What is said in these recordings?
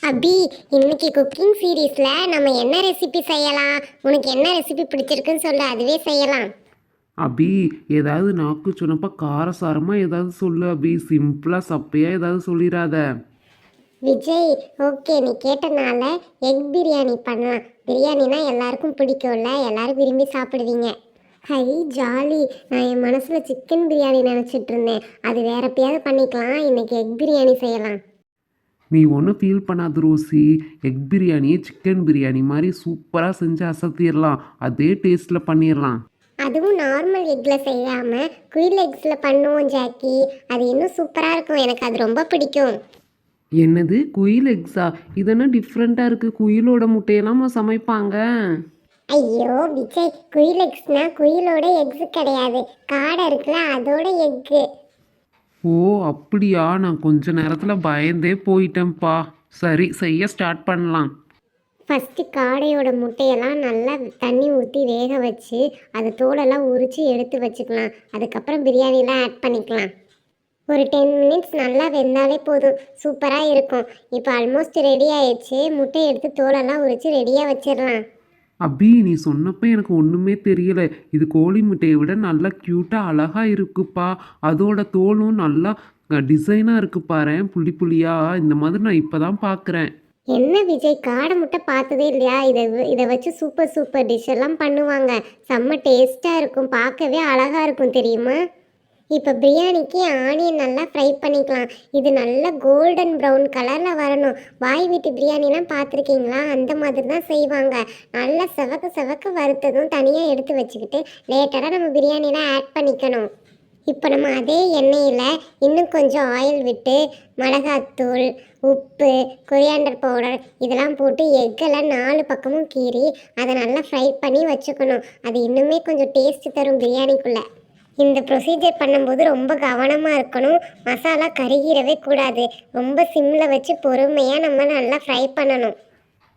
அபி, இன்னைக்கு குக்கிங் சீரீஸ்ல நம்ம என்ன ரெசிபி செய்யலாம்? உனக்கு என்ன ரெசிபி பிடிச்சிருக்குன்னு சொல்லு, அதுவே செய்யலாம். அபி, ஏதாவது நாக்கு சொன்னப்ப காரசாரமாக ஏதாவது சொல்லு அபி. சிம்பிளாக சப்பையாக ஏதாவது சொல்லிடாத. விஜய், ஓகே, நீ கேட்டனால எக் பிரியாணி பண்ணலாம். பிரியாணினா எல்லாருக்கும் பிடிக்கும்ல, எல்லாரும் விரும்பி சாப்பிடுவீங்க. Hi jolly. நான் என் மனசுல சிக்கன் பிரியாணி நினைச்சிட்டு இருந்தேன். அது வேற எப்பயாவது பண்ணிக்கலாம். இன்னைக்கு எக் பிரியாணி செய்யலாம். நீ ஒன்றும் ஃபீல் பண்ணாத ரோசி. எக் பிரியாணியே சிக்கன் பிரியாணி மாதிரி சூப்பராக செஞ்சு அசத்திடலாம். அதே டேஸ்ட்டில் பண்ணிடலாம். அதுவும் நார்மல் எக்ல செய்யாம குயில் எக்ஸ்ல பண்ணுவோம் ஜாக்கி. அது இன்னும் சூப்பரா இருக்கும். எனக்கு அது ரொம்ப பிடிக்கும். என்னது குயில் எக்ஸா? இதென்ன டிஃப்ரெண்ட்டாக இருக்குது. குயிலோட முட்டையெல்லாம் சமைப்பாங்க. ஐயோ விஜய், குயில் எக்ஸ்னா குயிலோட எக்ஸ் கிடையாது, காடை இருக்குல்ல அதோட எக்கு. ஓ அப்படியா? நான் கொஞ்ச நேரத்தில் பயந்தே போயிட்டேன்ப்பா. சரி, செய்ய ஸ்டார்ட் பண்ணலாம். ஃபஸ்ட்டு காடையோட முட்டையெல்லாம் நல்லா தண்ணி ஊற்றி வேக வச்சு அது தோலெல்லாம் உரித்து எடுத்து வச்சுக்கலாம். அதுக்கப்புறம் பிரியாணிலாம் ஆட் பண்ணிக்கலாம். ஒரு 10 மினிட்ஸ் நல்லா வெந்தாலே போதும், சூப்பராக இருக்கும். இப்போ ஆல்மோஸ்ட் ரெடி ஆயிடுச்சு. முட்டையை எடுத்து தோலெல்லாம் உரித்து ரெடியாக வச்சிடலாம். அபி, நீ சொன்னப்ப எனக்கு ஒன்றுமே தெரியல. இது கோழி முட்டையை விட நல்லா க்யூட்டாக அழகாக இருக்குப்பா. அதோட தோலும் நல்லா டிசைனாக இருக்கு பாரேன், புள்ளி புள்ளியா. இந்த மாதிரி நான் இப்போ தான் பார்க்குறேன். என்ன விஜய், காடை முட்டை பார்த்ததே இல்லையா? இதை வச்சு சூப்பர் சூப்பர் டிஷ் எல்லாம் பண்ணுவாங்க. செம்ம டேஸ்ட்டாக இருக்கும், பார்க்கவே அழகாக இருக்கும் தெரியுமா? இப்போ பிரியாணிக்கு ஆனியன் நல்லா ஃப்ரை பண்ணிக்கலாம். இது நல்லா கோல்டன் ப்ரௌன் கலரில் வரணும். பாய் வீட்டு பிரியாணிலாம் பார்த்துருக்கீங்களா? அந்த மாதிரி தான் செய்வாங்க. நல்லா செவக்க செவக்க வறுத்ததும் தனியாக எடுத்து வச்சுக்கிட்டு லேட்டராக நம்ம பிரியாணிலாம் ஆட் பண்ணிக்கணும். இப்போ நம்ம அதே எண்ணெயில் இன்னும் கொஞ்சம் ஆயில் விட்டு மிளகாத்தூள், உப்பு, கொரியாண்டர் பவுடர் இதெல்லாம் போட்டு எக்கெல்லாம் 4 பக்கமும் கீறி அதை நல்லா ஃப்ரை பண்ணி வச்சுக்கணும். அது இன்னுமே கொஞ்சம் டேஸ்ட் தரும் பிரியாணிக்குள்ளே. இந்த ப்ரொசீஜர் பண்ணும்போது ரொம்ப கவனமாக இருக்கணும். மசாலா கருகிடவே கூடாது. ரொம்ப சிம்மில் வச்சு பொறுமையாக நம்ம நல்லா ஃப்ரை பண்ணணும்.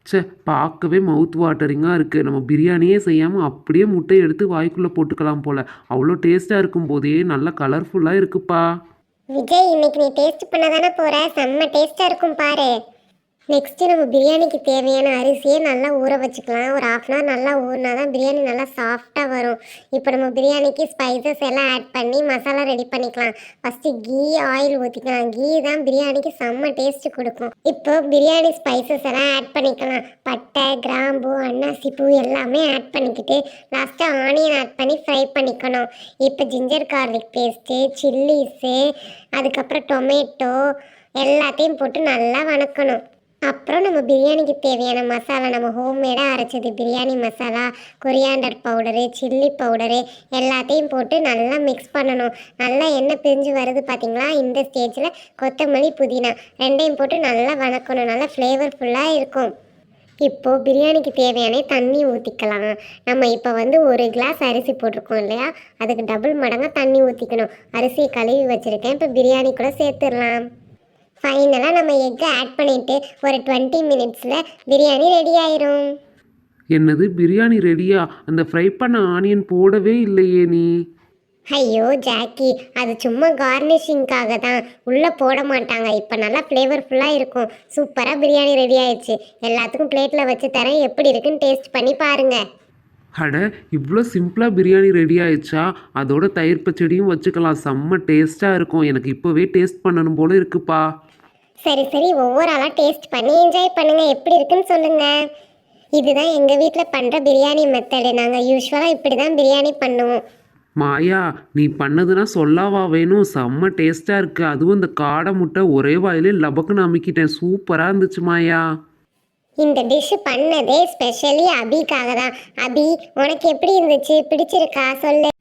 ச்சே, பார்க்கவே மவுத் வாட்டரிங்காக இருக்குது. நம்ம பிரியாணியே செய்யாமல் அப்படியே முட்டையை எடுத்து வாய்க்குள்ளே போட்டுக்கலாம் போல். அவ்வளோ டேஸ்ட்டாக இருக்கும் போதே நல்லா கலர்ஃபுல்லாக இருக்குப்பா. விஜய், இன்னைக்கு நீ டேஸ்ட் பண்ண தானே போகிற? செம்ம டேஸ்ட்டாக இருக்கும் பாரு. நெக்ஸ்ட்டு நம்ம பிரியாணிக்கு தேவையான அரிசியை நல்லா ஊற வச்சுக்கலாம். ஒரு 1/2 அன் ஹவர் நல்லா ஊறினா தான் பிரியாணி நல்லா சாஃப்டாக வரும். இப்போ நம்ம பிரியாணிக்கு ஸ்பைசஸ் எல்லாம் ஆட் பண்ணி மசாலா ரெடி பண்ணிக்கலாம். ஃபஸ்ட்டு கீ ஆயில் ஊற்றிக்கலாம். கீ தான் பிரியாணிக்கு செம்ம டேஸ்ட்டு கொடுக்கும். இப்போ பிரியாணி ஸ்பைசஸ் எல்லாம் ஆட் பண்ணிக்கலாம். பட்டை, கிராம்பு, அன்னாசி பூ எல்லாமே ஆட் பண்ணிக்கிட்டு லாஸ்ட்டாக ஆனியன் ஆட் பண்ணி ஃப்ரை பண்ணிக்கணும். இப்போ ஜிஞ்சர் கார்லிக் பேஸ்ட்டு, சில்லிஸு, அதுக்கப்புறம் டொமேட்டோ எல்லாத்தையும் போட்டு நல்லா வணக்கணும். அப்புறம் நம்ம பிரியாணிக்கு தேவையான மசாலா, நம்ம ஹோம்மேடாக அரைச்சது biryani masala, coriander powder, chilli powder எல்லாத்தையும் போட்டு நல்லா மிக்ஸ் பண்ணணும். நல்லா எண்ணெய் பிரிஞ்சு வருது பார்த்தீங்களா? இந்த ஸ்டேஜில் கொத்தமல்லி, புதினா ரெண்டையும் போட்டு நல்லா வணக்கணும். நல்லா ஃப்ளேவர்ஃபுல்லாக இருக்கும். இப்போது பிரியாணிக்கு தேவையான தண்ணி ஊற்றிக்கலாம். நம்ம இப்போ 1 கிளாஸ் அரிசி போட்டிருக்கோம் இல்லையா? அதுக்கு டபுள் மடங்காக தண்ணி ஊற்றிக்கணும். அரிசியை கழுவி வச்சுருக்கேன். இப்போ பிரியாணி கூட சேர்த்துடலாம். ஃபைனலாக நம்ம எக்கை ஆட் பண்ணிவிட்டு ஒரு 20 மினிட்ஸில் பிரியாணி ரெடி ஆயிரும். என்னது, பிரியாணி ரெடியா? அந்த ஃப்ரை பண்ண ஆனியன் போடவே இல்லையே நீ. ஐயோ ஜாக்கி, அது சும்மா கார்னிஷிங்காக தான், உள்ளே போட மாட்டாங்க. இப்போ நல்லா ஃப்ளேவர்ஃபுல்லாக இருக்கும். சூப்பராக பிரியாணி ரெடி ஆயிடுச்சு. எல்லாத்துக்கும் பிளேட்டில் வச்சு தரேன். எப்படி இருக்குன்னு டேஸ்ட் பண்ணி பாருங்கள். அட, இவ்வளோ சிம்பிளாக பிரியாணி ரெடி ஆயிடுச்சா? அதோட தயிர் பச்சடியும் வச்சுக்கலாம். செம்ம டேஸ்ட்டாக இருக்கும். எனக்கு இப்போவே டேஸ்ட் பண்ணணும் போல இருக்குப்பா. சரி சரி, ஒவ்வொரு ஆளாக டேஸ்ட் பண்ணி என்ஜாய் பண்ணுங்கள். எப்படி இருக்குன்னு சொல்லுங்கள். இதுதான் எங்கள் வீட்டில் பண்ணுற பிரியாணி மெத்தடு. நாங்கள் யூஸ்வலாக இப்படி தான் பிரியாணி பண்ணுவோம். மாயா, நீ பண்ணதுன்னா சொல்லாவா வேணும்? செம்ம டேஸ்ட்டாக இருக்குது. அதுவும் இந்த காடை முட்டை ஒரே வாயிலே லபக்குன்னு அமுக்கிட்டேன். சூப்பராக இருந்துச்சு மாயா. இந்த டிஷ் பண்ணதே ஸ்பெஷலி அபிக்காக தான். அபி, உனக்கு எப்படி இருந்துச்சு? பிடிச்சிருக்கா சொல்லு.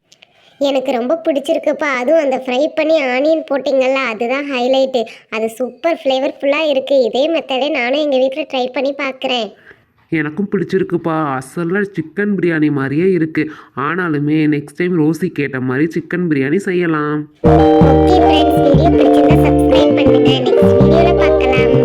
எனக்கு ரொம்ப பிடிச்சிருக்குப்பா. அதுவும் அந்த ஃப்ரை பண்ணி ஆனியன் போட்டிங்கல்ல, அதுதான் ஹைலைட்டு. அது சூப்பர் ஃப்ளேவர்ஃபுல்லாக இருக்குது. இதே மெத்தடே நானும் எங்கள் வீட்டில் ட்ரை பண்ணி பார்க்குறேன். எனக்கும் பிடிச்சிருக்குப்பா. அசலாக சிக்கன் பிரியாணி மாதிரியே இருக்குது. ஆனாலுமே நெக்ஸ்ட் டைம் ரோசி கேட்ட மாதிரி சிக்கன் பிரியாணி செய்யலாம். ஓகே ஃப்ரெண்ட்ஸ், வீடியோ பிடிச்சிருந்தா சப்ஸ்கிரைப் பண்ணுங்கள். நெக்ஸ்ட் வீடியோவில் பார்க்கலாம்.